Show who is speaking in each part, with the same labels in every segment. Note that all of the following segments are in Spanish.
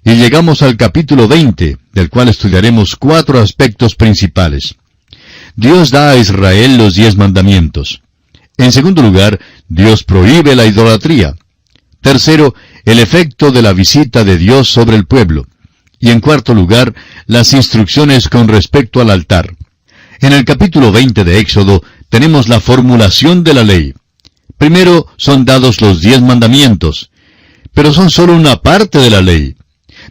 Speaker 1: y llegamos al capítulo 20, del cual estudiaremos 4 aspectos principales. Dios da a Israel los 10 mandamientos. En segundo lugar, Dios prohíbe la idolatría. Tercero, el efecto de la visita de Dios sobre el pueblo. Y en cuarto lugar, las instrucciones con respecto al altar. En el capítulo 20 de Éxodo tenemos la formulación de la ley. Primero son dados los 10 mandamientos, pero son solo una parte de la ley.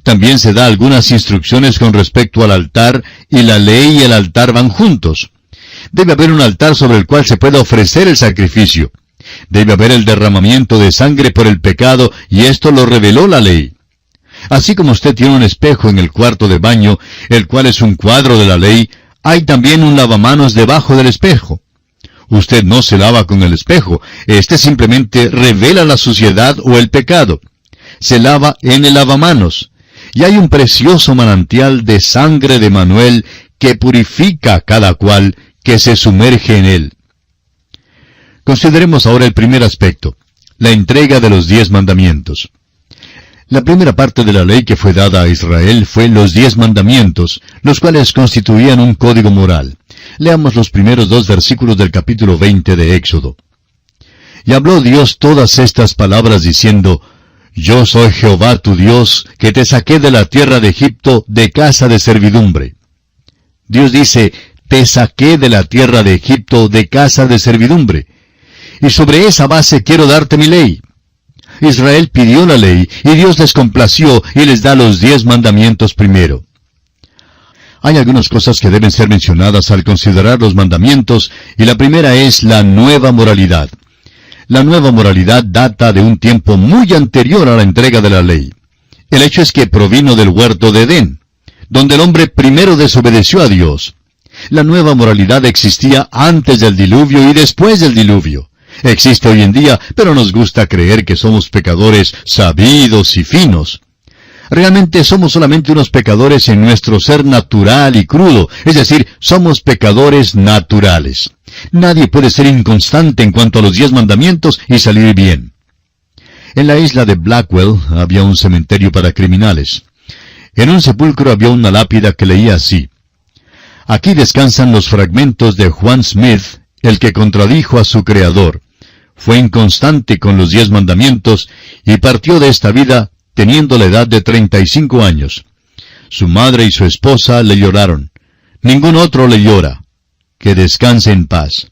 Speaker 1: También se da algunas instrucciones con respecto al altar, y la ley y el altar van juntos. Debe haber un altar sobre el cual se pueda ofrecer el sacrificio. Debe haber el derramamiento de sangre por el pecado, y esto lo reveló la ley. Así como usted tiene un espejo en el cuarto de baño, el cual es un cuadro de la ley, hay también un lavamanos debajo del espejo. Usted no se lava con el espejo, este simplemente revela la suciedad o el pecado. Se lava en el lavamanos, y hay un precioso manantial de sangre de Manuel que purifica a cada cual que se sumerge en él. Consideremos ahora el primer aspecto, la entrega de los 10 mandamientos. La primera parte de la ley que fue dada a Israel fue los 10 mandamientos, los cuales constituían un código moral. Leamos los primeros 2 versículos del capítulo 20 de Éxodo. Y habló Dios todas estas palabras diciendo, Yo soy Jehová tu Dios, que te saqué de la tierra de Egipto de casa de servidumbre. Dios dice, te saqué de la tierra de Egipto de casa de servidumbre. Y sobre esa base quiero darte mi ley. Israel pidió la ley, y Dios les complació y les da los 10 mandamientos primero. Hay algunas cosas que deben ser mencionadas al considerar los mandamientos, y la primera es la nueva moralidad. La nueva moralidad data de un tiempo muy anterior a la entrega de la ley. El hecho es que provino del huerto de Edén, donde el hombre primero desobedeció a Dios. La nueva moralidad existía antes del diluvio y después del diluvio. Existe hoy en día, pero nos gusta creer que somos pecadores sabidos y finos. Realmente somos solamente unos pecadores en nuestro ser natural y crudo, es decir, somos pecadores naturales. Nadie puede ser inconstante en cuanto a los 10 mandamientos y salir bien. En la isla de Blackwell había un cementerio para criminales. En un sepulcro había una lápida que leía así: Aquí descansan los fragmentos de Juan Smith, el que contradijo a su Creador. Fue inconstante con los 10 mandamientos y partió de esta vida teniendo la edad de 35 años. Su madre y su esposa le lloraron. Ningún otro le llora. Que descanse en paz.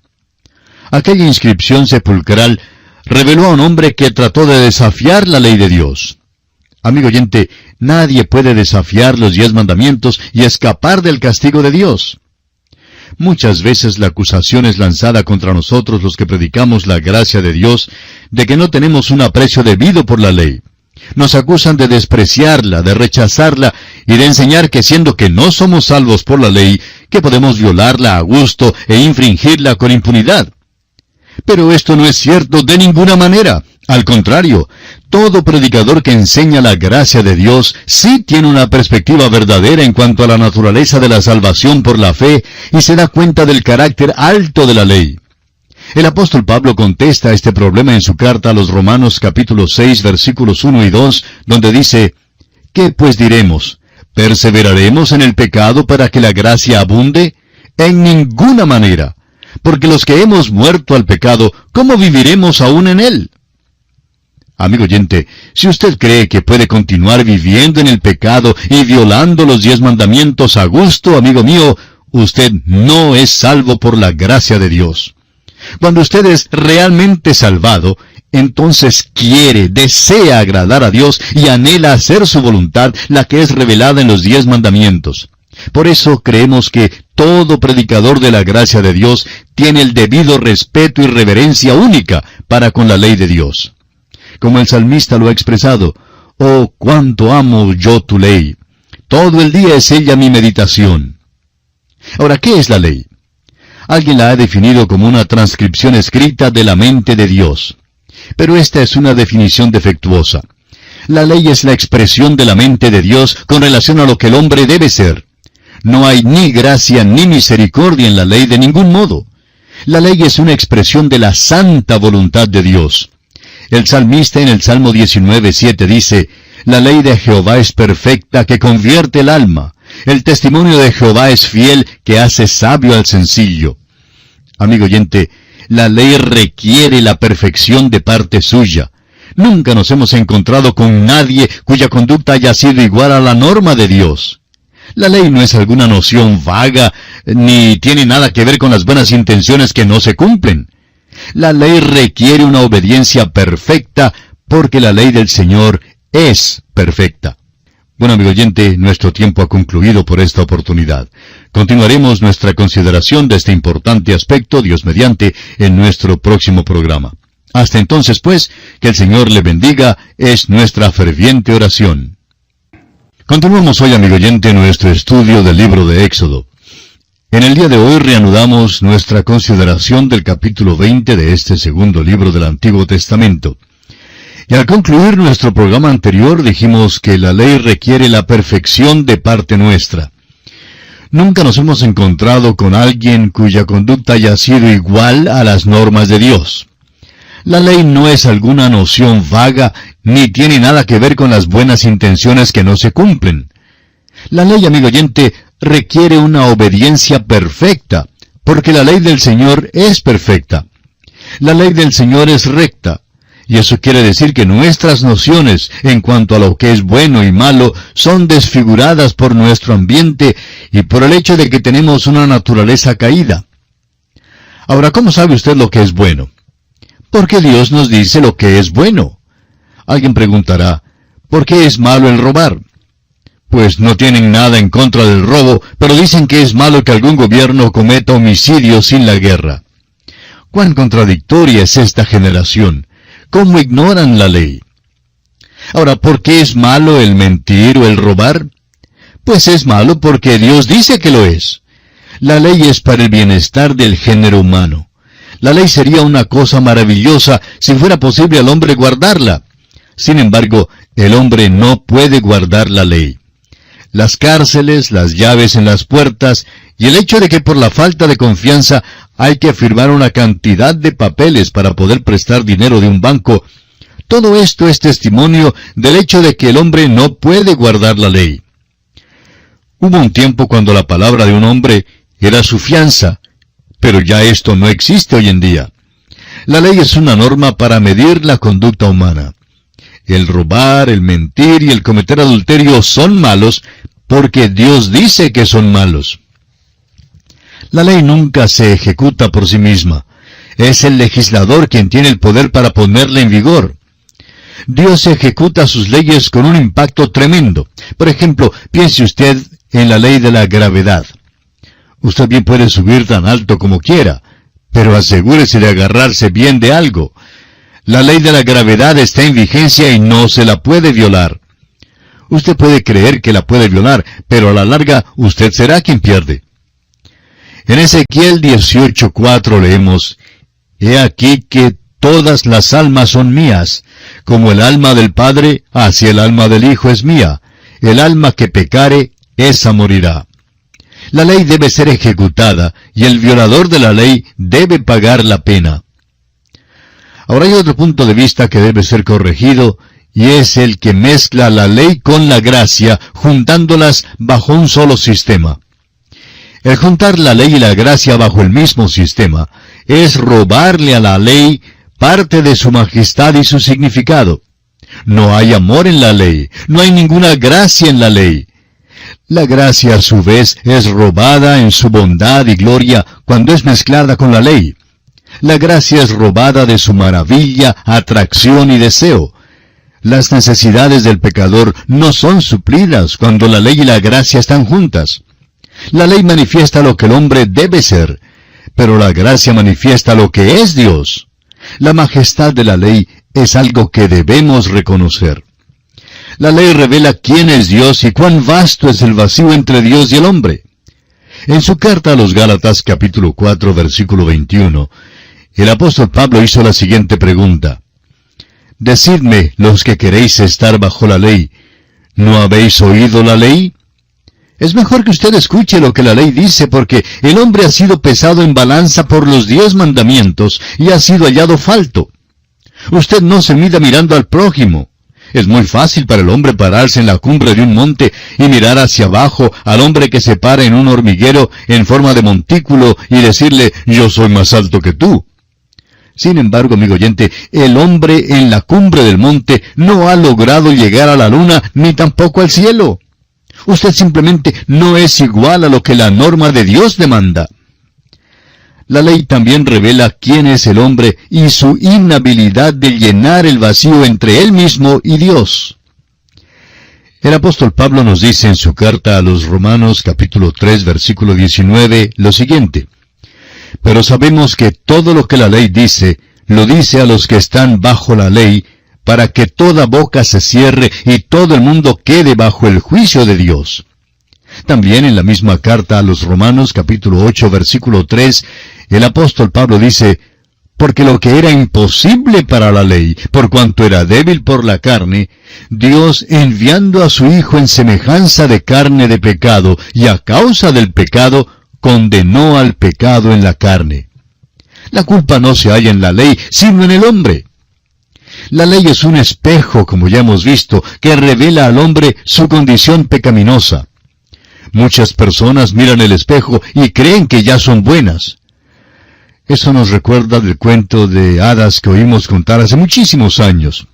Speaker 1: Aquella inscripción sepulcral reveló a un hombre que trató de desafiar la ley de Dios. Amigo oyente, nadie puede desafiar los 10 mandamientos y escapar del castigo de Dios. Muchas veces la acusación es lanzada contra nosotros los que predicamos la gracia de Dios, de que no tenemos un aprecio debido por la ley. Nos acusan de despreciarla, de rechazarla y de enseñar que siendo que no somos salvos por la ley, que podemos violarla a gusto e infringirla con impunidad. Pero esto no es cierto de ninguna manera. Al contrario, todo predicador que enseña la gracia de Dios sí tiene una perspectiva verdadera en cuanto a la naturaleza de la salvación por la fe y se da cuenta del carácter alto de la ley. El apóstol Pablo contesta este problema en su carta a los Romanos capítulo 6 versículos 1 y 2, donde dice, ¿qué pues diremos? ¿Perseveraremos en el pecado para que la gracia abunde? En ninguna manera. Porque los que hemos muerto al pecado, ¿cómo viviremos aún en él? Amigo oyente, si usted cree que puede continuar viviendo en el pecado y violando los 10 mandamientos a gusto, amigo mío, usted no es salvo por la gracia de Dios. Cuando usted es realmente salvado, entonces desea agradar a Dios y anhela hacer su voluntad, la que es revelada en los 10 mandamientos. Por eso creemos que todo predicador de la gracia de Dios tiene el debido respeto y reverencia única para con la ley de Dios. Como el salmista lo ha expresado, «Oh, cuánto amo yo tu ley! Todo el día es ella mi meditación». Ahora, ¿qué es la ley? Alguien la ha definido como una transcripción escrita de la mente de Dios. Pero esta es una definición defectuosa. La ley es la expresión de la mente de Dios con relación a lo que el hombre debe ser. No hay ni gracia ni misericordia en la ley de ningún modo. La ley es una expresión de la santa voluntad de Dios. El salmista en el Salmo 19:7 dice, La ley de Jehová es perfecta, que convierte el alma. El testimonio de Jehová es fiel, que hace sabio al sencillo. Amigo oyente, la ley requiere la perfección de parte suya. Nunca nos hemos encontrado con nadie cuya conducta haya sido igual a la norma de Dios. La ley no es alguna noción vaga, ni tiene nada que ver con las buenas intenciones que no se cumplen. La ley requiere una obediencia perfecta, porque la ley del Señor es perfecta. Bueno, amigo oyente, nuestro tiempo ha concluido por esta oportunidad. Continuaremos nuestra consideración de este importante aspecto, Dios mediante, en nuestro próximo programa. Hasta entonces, pues, que el Señor le bendiga, es nuestra ferviente oración. Continuamos hoy, amigo oyente, nuestro estudio del libro de Éxodo. En el día de hoy reanudamos nuestra consideración del capítulo 20 de este segundo libro del Antiguo Testamento. Y al concluir nuestro programa anterior dijimos que la ley requiere la perfección de parte nuestra. Nunca nos hemos encontrado con alguien cuya conducta haya sido igual a las normas de Dios. La ley no es alguna noción vaga, ni tiene nada que ver con las buenas intenciones que no se cumplen. La ley, amigo oyente, requiere una obediencia perfecta, porque la ley del Señor es perfecta. La ley del Señor es recta, y eso quiere decir que nuestras nociones en cuanto a lo que es bueno y malo son desfiguradas por nuestro ambiente y por el hecho de que tenemos una naturaleza caída. Ahora, ¿cómo sabe usted lo que es bueno? Porque Dios nos dice lo que es bueno. Alguien preguntará, ¿por qué es malo el robar? Pues no tienen nada en contra del robo, pero dicen que es malo que algún gobierno cometa homicidio sin la guerra. ¿Cuán contradictoria es esta generación? ¿Cómo ignoran la ley? Ahora, ¿por qué es malo el mentir o el robar? Pues es malo porque Dios dice que lo es. La ley es para el bienestar del género humano. La ley sería una cosa maravillosa si fuera posible al hombre guardarla. Sin embargo, el hombre no puede guardar la ley. Las cárceles, las llaves en las puertas, y el hecho de que por la falta de confianza hay que firmar una cantidad de papeles para poder prestar dinero de un banco, todo esto es testimonio del hecho de que el hombre no puede guardar la ley. Hubo un tiempo cuando la palabra de un hombre era su fianza, pero ya esto no existe hoy en día. La ley es una norma para medir la conducta humana. El robar, el mentir y el cometer adulterio son malos porque Dios dice que son malos. La ley nunca se ejecuta por sí misma. Es el legislador quien tiene el poder para ponerla en vigor. Dios ejecuta sus leyes con un impacto tremendo. Por ejemplo, piense usted en la ley de la gravedad. Usted bien puede subir tan alto como quiera, pero asegúrese de agarrarse bien de algo. La ley de la gravedad está en vigencia y no se la puede violar. Usted puede creer que la puede violar, pero a la larga usted será quien pierde. En Ezequiel 18:4 leemos, «He aquí que todas las almas son mías, como el alma del Padre, así el alma del Hijo es mía. El alma que pecare, esa morirá». La ley debe ser ejecutada, y el violador de la ley debe pagar la pena. Ahora hay otro punto de vista que debe ser corregido, y es el que mezcla la ley con la gracia, juntándolas bajo un solo sistema. El juntar la ley y la gracia bajo el mismo sistema es robarle a la ley parte de su majestad y su significado. No hay amor en la ley, no hay ninguna gracia en la ley. La gracia a su vez es robada en su bondad y gloria cuando es mezclada con la ley. La gracia es robada de su maravilla, atracción y deseo. Las necesidades del pecador no son suplidas cuando la ley y la gracia están juntas. La ley manifiesta lo que el hombre debe ser, pero la gracia manifiesta lo que es Dios. La majestad de la ley es algo que debemos reconocer. La ley revela quién es Dios y cuán vasto es el vacío entre Dios y el hombre. En su carta a los Gálatas capítulo 4 versículo 21, el apóstol Pablo hizo la siguiente pregunta. Decidme, los que queréis estar bajo la ley, ¿no habéis oído la ley? Es mejor que usted escuche lo que la ley dice, porque el hombre ha sido pesado en balanza por los 10 mandamientos y ha sido hallado falto. Usted no se mida mirando al prójimo. Es muy fácil para el hombre pararse en la cumbre de un monte y mirar hacia abajo al hombre que se para en un hormiguero en forma de montículo y decirle, yo soy más alto que tú. Sin embargo, amigo oyente, el hombre en la cumbre del monte no ha logrado llegar a la luna ni tampoco al cielo. Usted simplemente no es igual a lo que la norma de Dios demanda. La ley también revela quién es el hombre y su inhabilidad de llenar el vacío entre él mismo y Dios. El apóstol Pablo nos dice en su carta a los Romanos capítulo 3 versículo 19 lo siguiente: pero sabemos que todo lo que la ley dice, lo dice a los que están bajo la ley, para que toda boca se cierre y todo el mundo quede bajo el juicio de Dios. También en la misma carta a los Romanos capítulo 8 versículo 3, el apóstol Pablo dice, porque lo que era imposible para la ley, por cuanto era débil por la carne, Dios, enviando a su Hijo en semejanza de carne de pecado, y a causa del pecado, condenó al pecado en la carne. La culpa no se halla en la ley, sino en el hombre. La ley es un espejo, como ya hemos visto, que revela al hombre su condición pecaminosa. Muchas personas miran el espejo y creen que ya son buenas. Eso nos recuerda del cuento de hadas que oímos contar hace muchísimos años.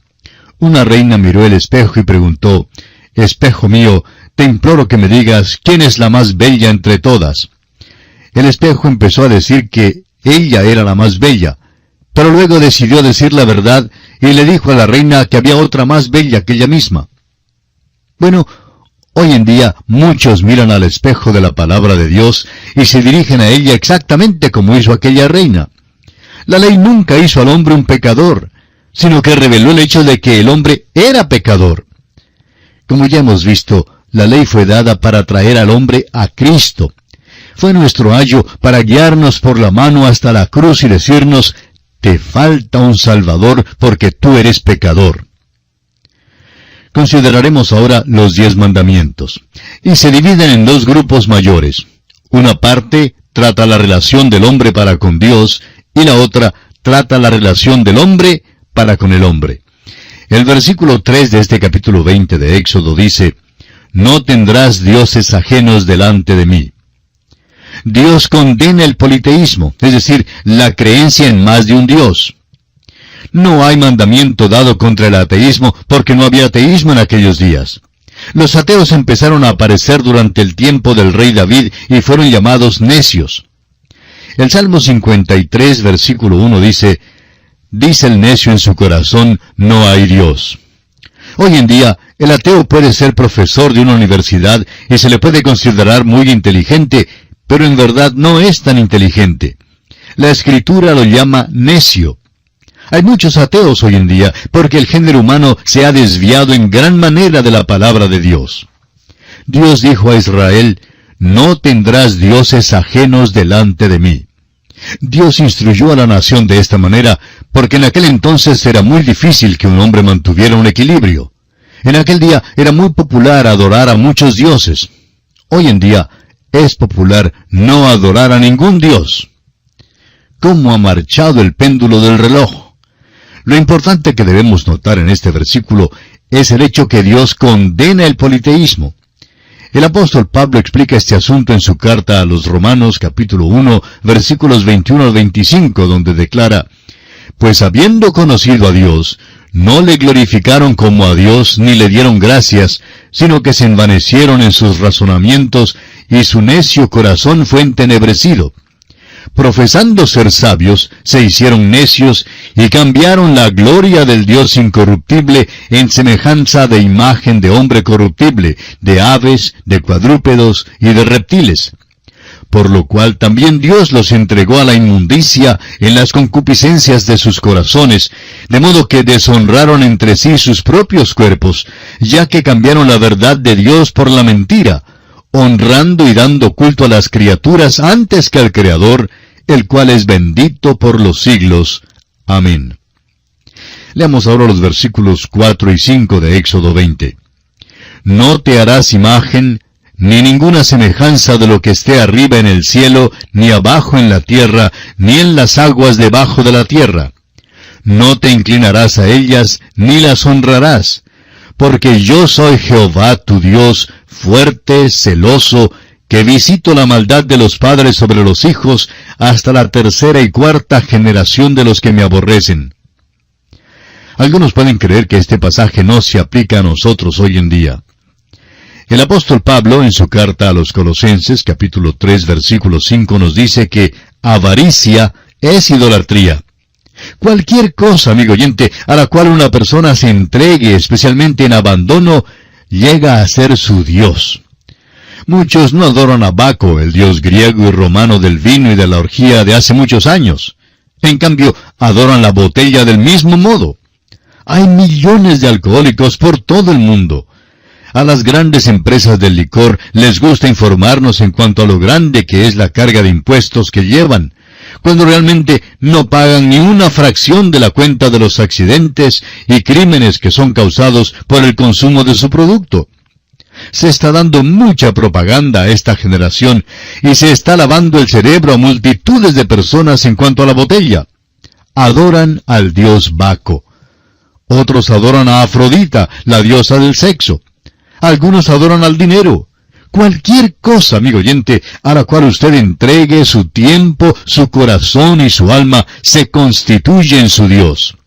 Speaker 1: Una reina miró el espejo y preguntó, «Espejo mío, te imploro que me digas quién es la más bella entre todas». El espejo empezó a decir que ella era la más bella, pero luego decidió decir la verdad y le dijo a la reina que había otra más bella que ella misma. Bueno, hoy en día muchos miran al espejo de la palabra de Dios y se dirigen a ella exactamente como hizo aquella reina. La ley nunca hizo al hombre un pecador, sino que reveló el hecho de que el hombre era pecador. Como ya hemos visto, la ley fue dada para traer al hombre a Cristo. Fue nuestro ayo para guiarnos por la mano hasta la cruz y decirnos, te falta un Salvador porque tú eres pecador. Consideraremos ahora los 10 mandamientos, y se dividen en dos grupos mayores. Una parte trata la relación del hombre para con Dios, y la otra trata la relación del hombre para con el hombre. El versículo 3 de este capítulo 20 de Éxodo dice, no tendrás dioses ajenos delante de mí. Dios condena el politeísmo, es decir, la creencia en más de un Dios. No hay mandamiento dado contra el ateísmo porque no había ateísmo en aquellos días. Los ateos empezaron a aparecer durante el tiempo del rey David y fueron llamados necios. El Salmo 53, versículo 1 dice, dice el necio en su corazón, no hay Dios. Hoy en día, el ateo puede ser profesor de una universidad y se le puede considerar muy inteligente, pero en verdad no es tan inteligente. La Escritura lo llama necio. Hay muchos ateos hoy en día porque el género humano se ha desviado en gran manera de la palabra de Dios. Dios dijo a Israel, no tendrás dioses ajenos delante de mí. Dios instruyó a la nación de esta manera porque en aquel entonces era muy difícil que un hombre mantuviera un equilibrio. En aquel día era muy popular adorar a muchos dioses. Hoy en día es popular no adorar a ningún dios. ¿Cómo ha marchado el péndulo del reloj? Lo importante que debemos notar en este versículo es el hecho que Dios condena el politeísmo. El apóstol Pablo explica este asunto en su carta a los Romanos capítulo 1, versículos 21 al 25, donde declara, pues habiendo conocido a Dios, no le glorificaron como a Dios ni le dieron gracias, sino que se envanecieron en sus razonamientos y su necio corazón fue entenebrecido. Profesando ser sabios, se hicieron necios y cambiaron la gloria del Dios incorruptible en semejanza de imagen de hombre corruptible, de aves, de cuadrúpedos y de reptiles. Por lo cual también Dios los entregó a la inmundicia en las concupiscencias de sus corazones, de modo que deshonraron entre sí sus propios cuerpos, ya que cambiaron la verdad de Dios por la mentira, honrando y dando culto a las criaturas antes que al Creador, el cual es bendito por los siglos. Amén. Leamos ahora los versículos 4 y 5 de Éxodo 20. No te harás imagen, ni ninguna semejanza de lo que esté arriba en el cielo, ni abajo en la tierra, ni en las aguas debajo de la tierra. No te inclinarás a ellas, ni las honrarás. porque yo soy Jehová tu Dios, fuerte, celoso, que visito la maldad de los padres sobre los hijos, hasta la tercera y cuarta generación de los que me aborrecen. Algunos pueden creer que este pasaje no se aplica a nosotros hoy en día. El apóstol Pablo, en su carta a los Colosenses, capítulo 3, versículo 5, nos dice que avaricia es idolatría. Cualquier cosa, amigo oyente, a la cual una persona se entregue, especialmente en abandono, llega a ser su Dios. Muchos no adoran a Baco, el dios griego y romano del vino y de la orgía de hace muchos años. En cambio, adoran la botella del mismo modo. Hay millones de alcohólicos por todo el mundo. A las grandes empresas del licor les gusta informarnos en cuanto a lo grande que es la carga de impuestos que llevan, cuando realmente no pagan ni una fracción de la cuenta de los accidentes y crímenes que son causados por el consumo de su producto. Se está dando mucha propaganda a esta generación y se está lavando el cerebro a multitudes de personas en cuanto a la botella. Adoran al dios Baco. Otros adoran a Afrodita, la diosa del sexo. Algunos adoran al dinero. Cualquier cosa, amigo oyente, a la cual usted entregue su tiempo, su corazón y su alma, se constituye en su Dios.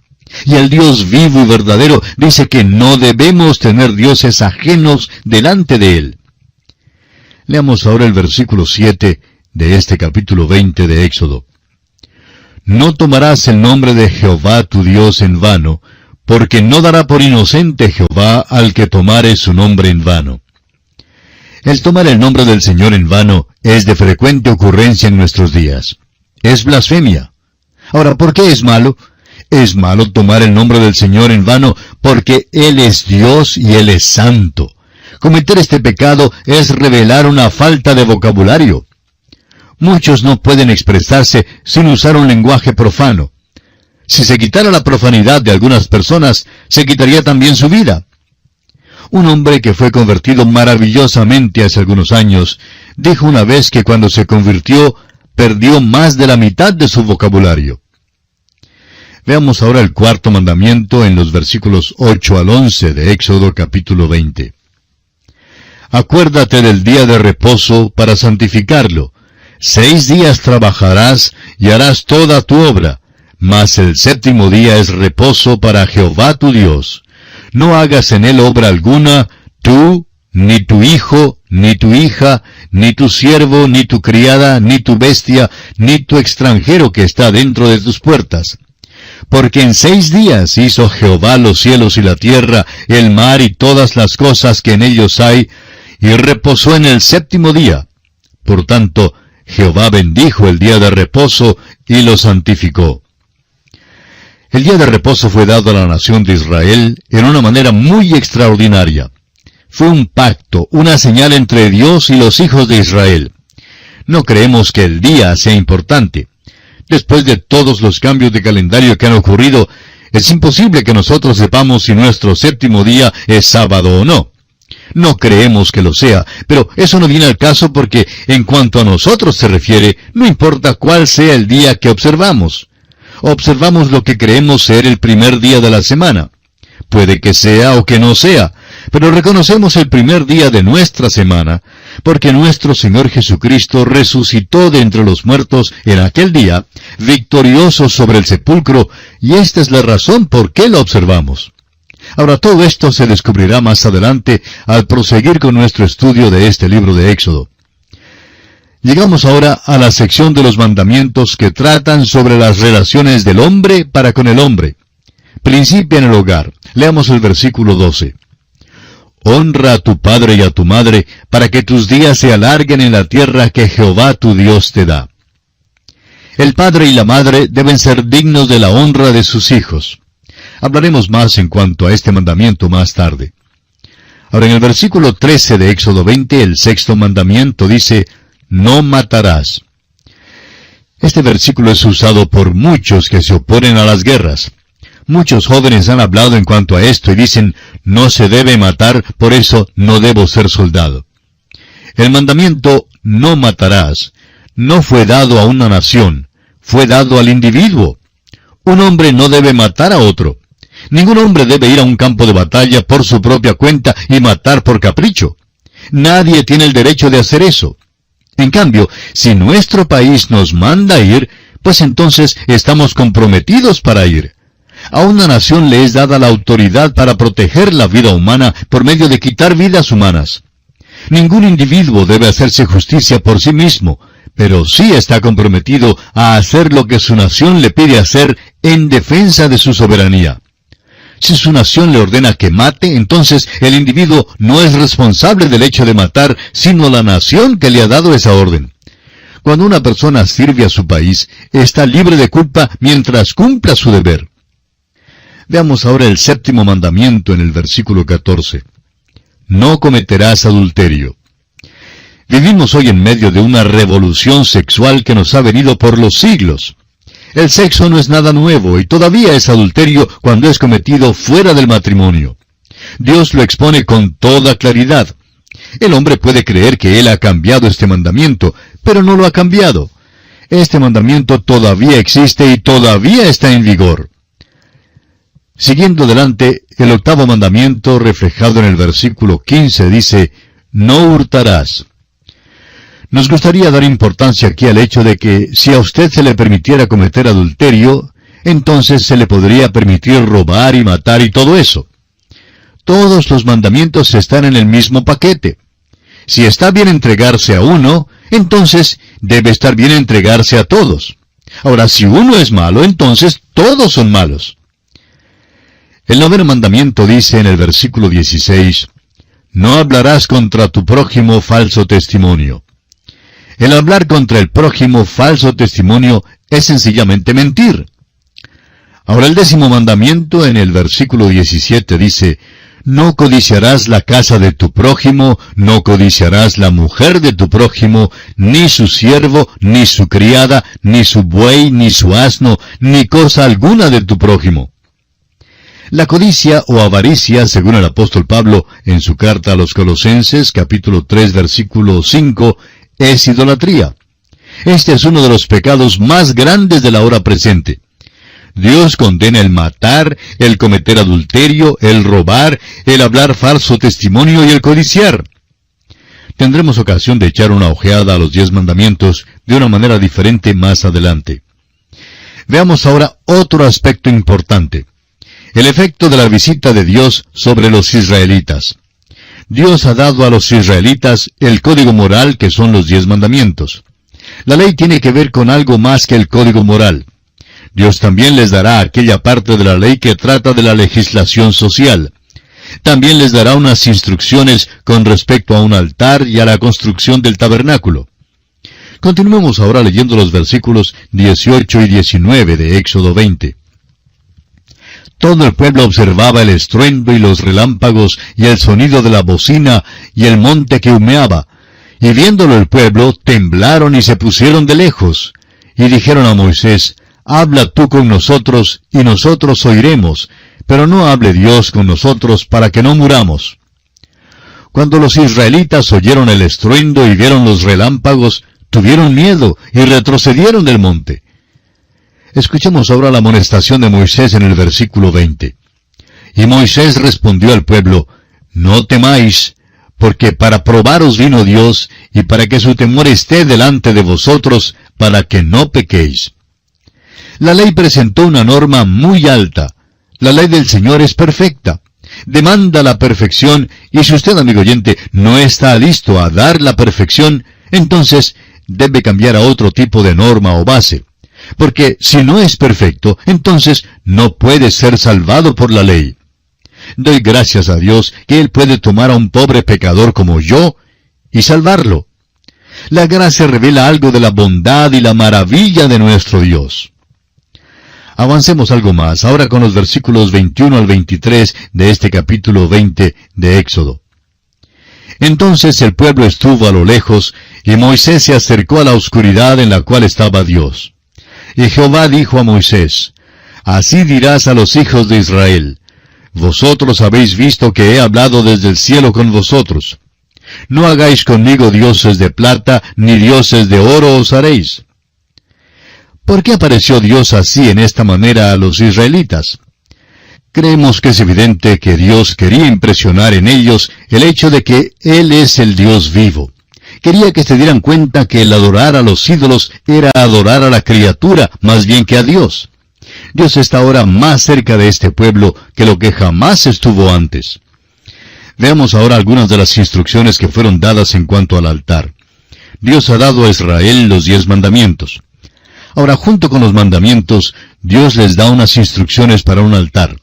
Speaker 1: Y el Dios vivo y verdadero dice que no debemos tener dioses ajenos delante de Él. Leamos ahora el versículo 7 de este capítulo 20 de Éxodo. No tomarás el nombre de Jehová tu Dios en vano, porque no dará por inocente Jehová al que tomare su nombre en vano. El tomar el nombre del Señor en vano es de frecuente ocurrencia en nuestros días. Es blasfemia. Ahora, ¿por qué es malo? Es malo tomar el nombre del Señor en vano porque Él es Dios y Él es santo. Cometer este pecado es revelar una falta de vocabulario. Muchos no pueden expresarse sin usar un lenguaje profano. Si se quitara la profanidad de algunas personas, se quitaría también su vida. Un hombre que fue convertido maravillosamente hace algunos años, dijo una vez que cuando se convirtió, perdió más de la mitad de su vocabulario. Veamos ahora el cuarto mandamiento en los versículos 8 al 11 de Éxodo capítulo 20. Acuérdate del día de reposo para santificarlo. 6 días trabajarás y harás toda tu obra, mas el séptimo día es reposo para Jehová tu Dios. No hagas en él obra alguna, tú, ni tu hijo, ni tu hija, ni tu siervo, ni tu criada, ni tu bestia, ni tu extranjero que está dentro de tus puertas. Porque en 6 días hizo Jehová los cielos y la tierra, el mar y todas las cosas que en ellos hay, y reposó en el séptimo día. Por tanto, Jehová bendijo el día de reposo y lo santificó. El día de reposo fue dado a la nación de Israel en una manera muy extraordinaria. Fue un pacto, una señal entre Dios y los hijos de Israel. No creemos que el día sea importante. Después de todos los cambios de calendario que han ocurrido, es imposible que nosotros sepamos si nuestro séptimo día es sábado o no. No creemos que lo sea, pero eso no viene al caso porque, en cuanto a nosotros se refiere, no importa cuál sea el día que observamos. Observamos lo que creemos ser el primer día de la semana. Puede que sea o que no sea, pero reconocemos el primer día de nuestra semana, porque nuestro Señor Jesucristo resucitó de entre los muertos en aquel día, victorioso sobre el sepulcro, y esta es la razón por qué lo observamos. Ahora, todo esto se descubrirá más adelante al proseguir con nuestro estudio de este libro de Éxodo. Llegamos ahora a la sección de los mandamientos que tratan sobre las relaciones del hombre para con el hombre. Principia en el hogar. Leamos el versículo 12. Honra a tu padre y a tu madre, para que tus días se alarguen en la tierra que Jehová tu Dios te da. El padre y la madre deben ser dignos de la honra de sus hijos. Hablaremos más en cuanto a este mandamiento más tarde. Ahora en el versículo 13 de Éxodo 20, el sexto mandamiento dice, no matarás. Este versículo es usado por muchos que se oponen a las guerras. Muchos jóvenes han hablado en cuanto a esto y dicen, no se debe matar, por eso no debo ser soldado. El mandamiento, no matarás, no fue dado a una nación, fue dado al individuo. Un hombre no debe matar a otro. Ningún hombre debe ir a un campo de batalla por su propia cuenta y matar por capricho. Nadie tiene el derecho de hacer eso. En cambio, si nuestro país nos manda ir, pues entonces estamos comprometidos para ir. A una nación le es dada la autoridad para proteger la vida humana por medio de quitar vidas humanas. Ningún individuo debe hacerse justicia por sí mismo, pero sí está comprometido a hacer lo que su nación le pide hacer en defensa de su soberanía. Si su nación le ordena que mate, entonces el individuo no es responsable del hecho de matar, sino la nación que le ha dado esa orden. Cuando una persona sirve a su país, está libre de culpa mientras cumpla su deber. Veamos ahora el 7º mandamiento en el versículo 14. No cometerás adulterio. Vivimos hoy en medio de una revolución sexual que nos ha venido por los siglos. El sexo no es nada nuevo y todavía es adulterio cuando es cometido fuera del matrimonio. Dios lo expone con toda claridad. El hombre puede creer que él ha cambiado este mandamiento, pero no lo ha cambiado. Este mandamiento todavía existe y todavía está en vigor. Siguiendo adelante, el 8º mandamiento, reflejado en el versículo 15, dice, no hurtarás. Nos gustaría dar importancia aquí al hecho de que si a usted se le permitiera cometer adulterio, entonces se le podría permitir robar y matar y todo eso. Todos los mandamientos están en el mismo paquete. Si está bien entregarse a uno, entonces debe estar bien entregarse a todos. Ahora, si uno es malo, entonces todos son malos. El 9º mandamiento dice en el versículo 16, no hablarás contra tu prójimo falso testimonio. El hablar contra el prójimo falso testimonio es sencillamente mentir. Ahora el 10º mandamiento en el versículo 17 dice, no codiciarás la casa de tu prójimo, no codiciarás la mujer de tu prójimo, ni su siervo, ni su criada, ni su buey, ni su asno, ni cosa alguna de tu prójimo. La codicia o avaricia, según el apóstol Pablo en su carta a los Colosenses, capítulo 3, versículo 5, es idolatría. Este es uno de los pecados más grandes de la hora presente. Dios condena el matar, el cometer adulterio, el robar, el hablar falso testimonio y el codiciar. Tendremos ocasión de echar una ojeada a los 10 mandamientos de una manera diferente más adelante. Veamos ahora otro aspecto importante. El efecto de la visita de Dios sobre los israelitas. Dios ha dado a los israelitas el código moral que son los 10 mandamientos. La ley tiene que ver con algo más que el código moral. Dios también les dará aquella parte de la ley que trata de la legislación social. También les dará unas instrucciones con respecto a un altar y a la construcción del tabernáculo. Continuemos ahora leyendo los versículos 18 y 19 de Éxodo 20. Todo el pueblo observaba el estruendo y los relámpagos y el sonido de la bocina y el monte que humeaba. Y viéndolo el pueblo, temblaron y se pusieron de lejos. Y dijeron a Moisés, habla tú con nosotros y nosotros oiremos, pero no hable Dios con nosotros para que no muramos. Cuando los israelitas oyeron el estruendo y vieron los relámpagos, tuvieron miedo y retrocedieron del monte. Escuchemos ahora la amonestación de Moisés en el versículo 20. Y Moisés respondió al pueblo, no temáis, porque para probaros vino Dios, y para que su temor esté delante de vosotros, para que no pequéis. La ley presentó una norma muy alta. La ley del Señor es perfecta. Demanda la perfección, y si usted, amigo oyente, no está listo a dar la perfección, entonces debe cambiar a otro tipo de norma o base. Porque si no es perfecto, entonces no puede ser salvado por la ley. Doy gracias a Dios que Él puede tomar a un pobre pecador como yo y salvarlo. La gracia revela algo de la bondad y la maravilla de nuestro Dios. Avancemos algo más, ahora con los versículos 21 al 23 de este capítulo 20 de Éxodo. Entonces el pueblo estuvo a lo lejos, y Moisés se acercó a la oscuridad en la cual estaba Dios. Y Jehová dijo a Moisés, así dirás a los hijos de Israel, vosotros habéis visto que he hablado desde el cielo con vosotros. No hagáis conmigo dioses de plata, ni dioses de oro os haréis. ¿Por qué apareció Dios así en esta manera a los israelitas? Creemos que es evidente que Dios quería impresionar en ellos el hecho de que Él es el Dios vivo. Quería que se dieran cuenta que el adorar a los ídolos era adorar a la criatura más bien que a Dios. Dios está ahora más cerca de este pueblo que lo que jamás estuvo antes. Veamos ahora algunas de las instrucciones que fueron dadas en cuanto al altar. Dios ha dado a Israel los 10 mandamientos. Ahora, junto con los mandamientos, Dios les da unas instrucciones para un altar.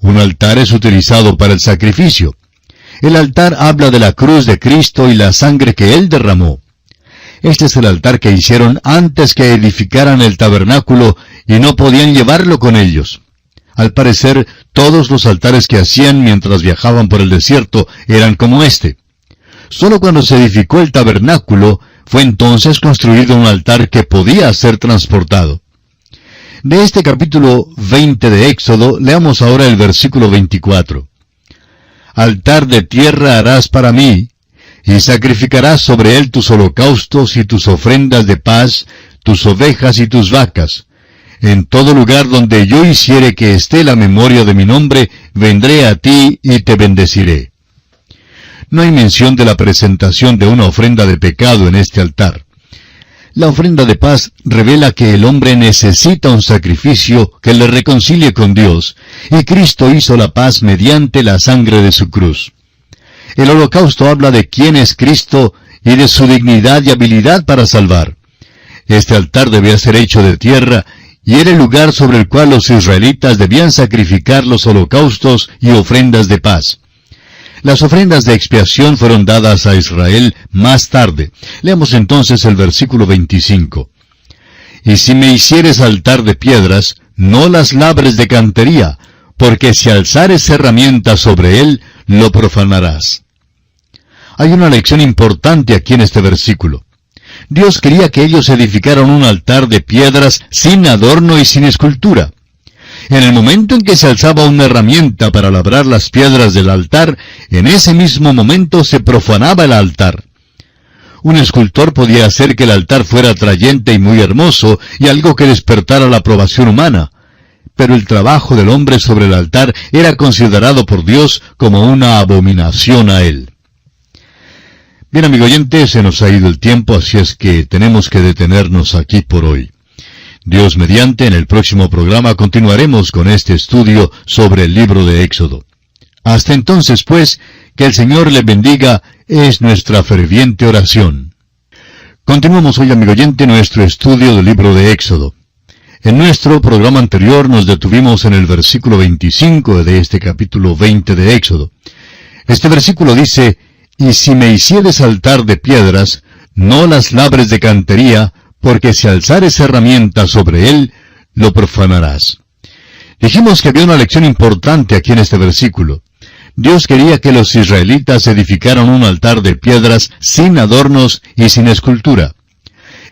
Speaker 1: Un altar es utilizado para el sacrificio. El altar habla de la cruz de Cristo y la sangre que Él derramó. Este es el altar que hicieron antes que edificaran el tabernáculo y no podían llevarlo con ellos. Al parecer, todos los altares que hacían mientras viajaban por el desierto eran como este. Solo cuando se edificó el tabernáculo, fue entonces construido un altar que podía ser transportado. De este capítulo 20 de Éxodo, leamos ahora el versículo 24. Altar de tierra harás para mí, y sacrificarás sobre él tus holocaustos y tus ofrendas de paz, tus ovejas y tus vacas. En todo lugar donde yo hiciere que esté la memoria de mi nombre, vendré a ti y te bendeciré. No hay mención de la presentación de una ofrenda de pecado en este altar. La ofrenda de paz revela que el hombre necesita un sacrificio que le reconcilie con Dios, y Cristo hizo la paz mediante la sangre de su cruz. El holocausto habla de quién es Cristo y de su dignidad y habilidad para salvar. Este altar debía ser hecho de tierra, y era el lugar sobre el cual los israelitas debían sacrificar los holocaustos y ofrendas de paz. Las ofrendas de expiación fueron dadas a Israel más tarde. Leamos entonces el versículo 25. Y si me hicieres altar de piedras, no las labres de cantería, porque si alzares herramienta sobre él, lo profanarás. Hay una lección importante aquí en este versículo. Dios quería que ellos edificaran un altar de piedras sin adorno y sin escultura. En el momento en que se alzaba una herramienta para labrar las piedras del altar, en ese mismo momento se profanaba el altar. Un escultor podía hacer que el altar fuera atrayente y muy hermoso, y algo que despertara la aprobación humana. Pero el trabajo del hombre sobre el altar era considerado por Dios como una abominación a él. Bien, amigo oyente, se nos ha ido el tiempo, así es que tenemos que detenernos aquí por hoy. Dios mediante, en el próximo programa continuaremos con este estudio sobre el libro de Éxodo. Hasta entonces, pues, que el Señor le bendiga, es nuestra ferviente oración. Continuamos hoy, amigo oyente, nuestro estudio del libro de Éxodo. En nuestro programa anterior nos detuvimos en el versículo 25 de este capítulo 20 de Éxodo. Este versículo dice, «Y si me hicieres altar de piedras, no las labres de cantería, porque si alzares herramienta sobre él, lo profanarás». Dijimos que había una lección importante aquí en este versículo. Dios quería que los israelitas edificaran un altar de piedras sin adornos y sin escultura.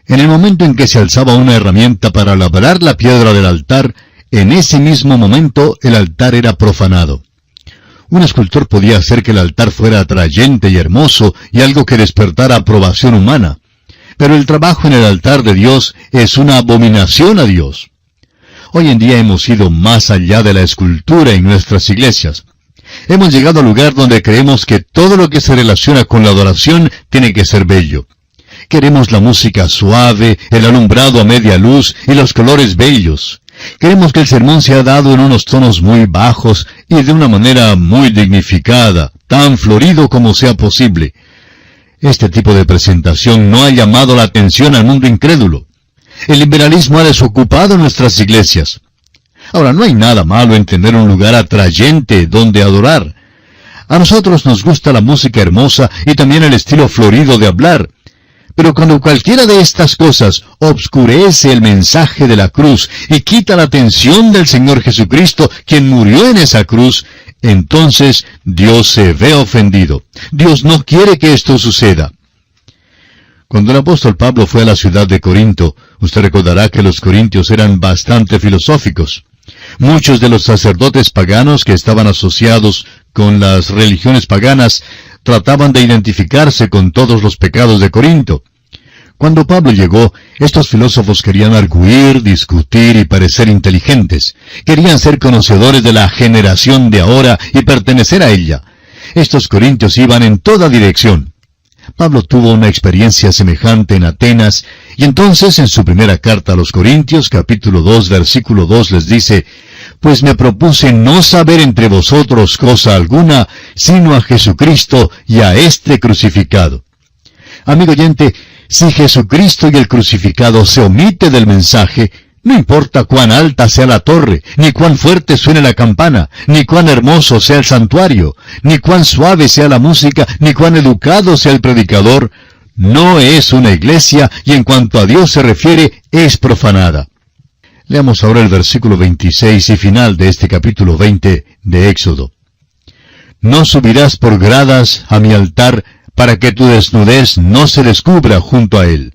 Speaker 1: En el momento en que se alzaba una herramienta para labrar la piedra del altar, en ese mismo momento el altar era profanado. Un escultor podía hacer que el altar fuera atrayente y hermoso y algo que despertara aprobación humana. Pero el trabajo en el altar de Dios es una abominación a Dios. Hoy en día hemos ido más allá de la escultura en nuestras iglesias. Hemos llegado al lugar donde creemos que todo lo que se relaciona con la adoración tiene que ser bello. Queremos la música suave, el alumbrado a media luz y los colores bellos. Queremos que el sermón sea dado en unos tonos muy bajos y de una manera muy dignificada, tan florido como sea posible. Este tipo de presentación no ha llamado la atención al mundo incrédulo. El liberalismo ha desocupado nuestras iglesias. Ahora, no hay nada malo en tener un lugar atrayente donde adorar. A nosotros nos gusta la música hermosa y también el estilo florido de hablar. Pero cuando cualquiera de estas cosas obscurece el mensaje de la cruz y quita la atención del Señor Jesucristo, quien murió en esa cruz, entonces Dios se ve ofendido. Dios no quiere que esto suceda. Cuando el apóstol Pablo fue a la ciudad de Corinto, usted recordará que los corintios eran bastante filosóficos. Muchos de los sacerdotes paganos que estaban asociados con las religiones paganas trataban de identificarse con todos los pecados de Corinto. Cuando Pablo llegó, estos filósofos querían arguir, discutir y parecer inteligentes. Querían ser conocedores de la generación de ahora y pertenecer a ella. Estos corintios iban en toda dirección. Pablo tuvo una experiencia semejante en Atenas, y entonces en su primera carta a los Corintios, capítulo 2, versículo 2, les dice: «Pues me propuse no saber entre vosotros cosa alguna, sino a Jesucristo y a este crucificado». Amigo oyente, si Jesucristo y el crucificado se omite del mensaje, no importa cuán alta sea la torre, ni cuán fuerte suene la campana, ni cuán hermoso sea el santuario, ni cuán suave sea la música, ni cuán educado sea el predicador, no es una iglesia y en cuanto a Dios se refiere, es profanada. Leamos ahora el versículo 26 y final de este capítulo 20 de Éxodo. «No subirás por gradas a mi altar para que tu desnudez no se descubra junto a él».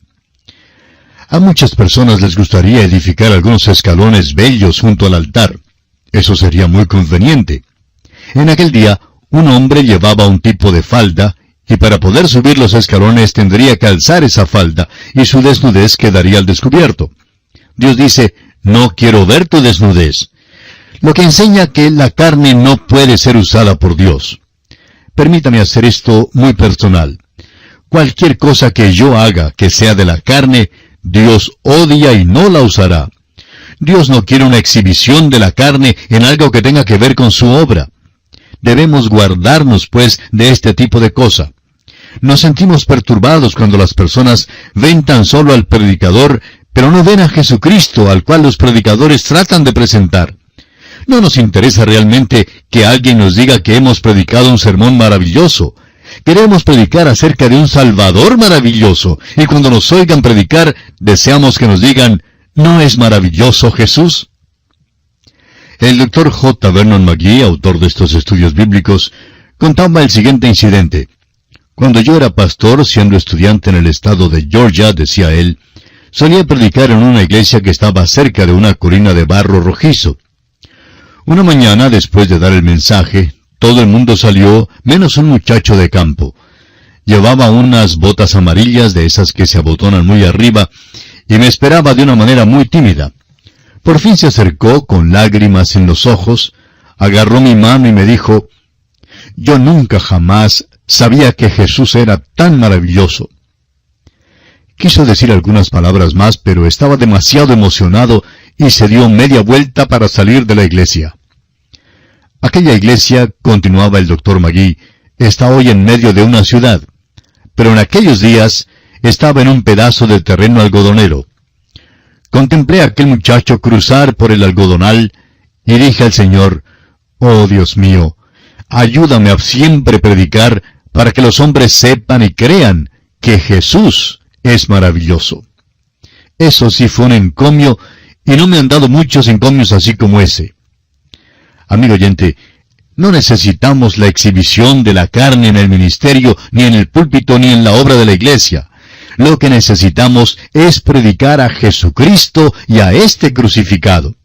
Speaker 1: A muchas personas les gustaría edificar algunos escalones bellos junto al altar. Eso sería muy conveniente. En aquel día, un hombre llevaba un tipo de falda, y para poder subir los escalones tendría que alzar esa falda, y su desnudez quedaría al descubierto. Dios dice: «No quiero ver tu desnudez», lo que enseña que la carne no puede ser usada por Dios. Permítame hacer esto muy personal. Cualquier cosa que yo haga que sea de la carne, Dios odia y no la usará. Dios no quiere una exhibición de la carne en algo que tenga que ver con su obra. Debemos guardarnos, pues, de este tipo de cosa. Nos sentimos perturbados cuando las personas ven tan solo al predicador, pero no ven a Jesucristo, al cual los predicadores tratan de presentar. No nos interesa realmente que alguien nos diga que hemos predicado un sermón maravilloso. Queremos predicar acerca de un Salvador maravilloso, y cuando nos oigan predicar, deseamos que nos digan: ¿no es maravilloso Jesús? El Dr. J. Vernon McGee, autor de estos estudios bíblicos, contaba el siguiente incidente. Cuando yo era pastor, siendo estudiante en el estado de Georgia, decía él, solía predicar en una iglesia que estaba cerca de una colina de barro rojizo. Una mañana, después de dar el mensaje, todo el mundo salió, menos un muchacho de campo. Llevaba unas botas amarillas de esas que se abotonan muy arriba, y me esperaba de una manera muy tímida. Por fin se acercó, con lágrimas en los ojos, agarró mi mano y me dijo: «Yo nunca jamás sabía que Jesús era tan maravilloso». Quiso decir algunas palabras más, pero estaba demasiado emocionado y se dio media vuelta para salir de la iglesia. Aquella iglesia, continuaba el Dr. McGee, está hoy en medio de una ciudad, pero en aquellos días estaba en un pedazo de terreno algodonero. Contemplé a aquel muchacho cruzar por el algodonal y dije al Señor: «Oh Dios mío, ayúdame a siempre predicar para que los hombres sepan y crean que Jesús es maravilloso». Eso sí fue un encomio, y no me han dado muchos encomios así como ese. Amigo oyente, no necesitamos la exhibición de la carne en el ministerio, ni en el púlpito, ni en la obra de la iglesia. Lo que necesitamos es predicar a Jesucristo y a este crucificado.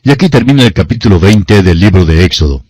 Speaker 1: Y aquí termina el capítulo 20 del libro de Éxodo.